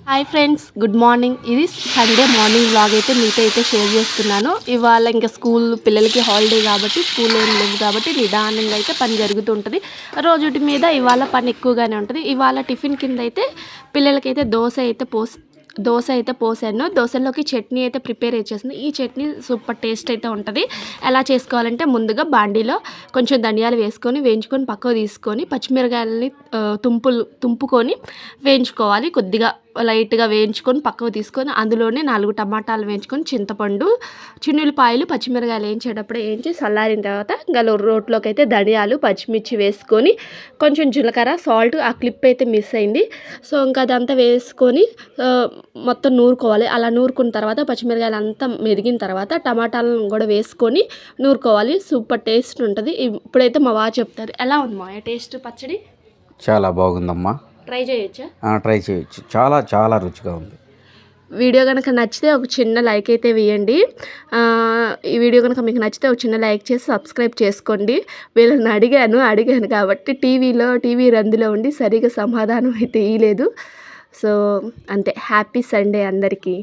Hi friends, good morning. ఇది Sunday morning vlog అయితే మీతో అయితే షేర్ చేస్తున్నాను. ఇవాళ ఇంకా స్కూల్ పిల్లలకి హాలిడే కాబట్టి స్కూల్ ఏం లేవు కాబట్టి నిదానంగా అయితే పని జరుగుతుంటుంది. రోజుటి మీద ఇవాళ పని ఎక్కువగానే ఉంటుంది. ఇవాళ టిఫిన్ కింద అయితే పిల్లలకైతే దోశ అయితే పోసాను. దోశలోకి చట్నీ అయితే ప్రిపేర్ చేసింది. ఈ చట్నీ సూపర్ టేస్ట్ అయితే ఉంటుంది. ఎలా చేసుకోవాలంటే ముందుగా బాండీలో కొంచెం ధనియాలు వేయించుకొని పక్కకు తీసుకొని పచ్చిమిరకాయలని తుంపుకొని వేయించుకోవాలి. కొద్దిగా లైట్గా వేయించుకొని పక్కకు తీసుకొని అందులోనే 4 టమాటాలు వేయించుకొని చింతపండు, చిన్నులపాయలు, పచ్చిమిరకాయలు వేయించి చల్లారిన తర్వాత ఇంకా రోట్లోకి అయితే ధనియాలు, పచ్చిమిర్చి వేసుకొని కొంచెం జీలకర్ర, సాల్ట్, ఆ క్లిప్ అయితే మిస్ అయింది. సో ఇంకా అదంతా వేసుకొని మొత్తం నూరుకోవాలి. అలా నూరుకున్న తర్వాత పచ్చిమిరకాయలు అంతా మెదిగిన తర్వాత టమాటాలను కూడా వేసుకొని నూరుకోవాలి. సూపర్ టేస్ట్ ఉంటుంది. ఇప్పుడైతే మా వారు చెప్తారు. ఎలా ఉంది మా టేస్ట్ పచ్చడి? చాలా బాగుందమ్మా. ట్రై చేయొచ్చా? ట్రై చేయొచ్చు. చాలా చాలా రుచిగా ఉంది. వీడియో కనుక నచ్చితే ఒక చిన్న లైక్ అయితే వేయండి. ఈ వీడియో కనుక మీకు నచ్చితే ఒక చిన్న లైక్ చేసి సబ్స్క్రైబ్ చేసుకోండి. వీళ్ళని అడిగాను కాబట్టి టీవీ రందులో ఉండి సరిగా సమాధానం అయితే ఇవ్వలేదు. సో అంతే. హ్యాపీ సండే అందరికీ.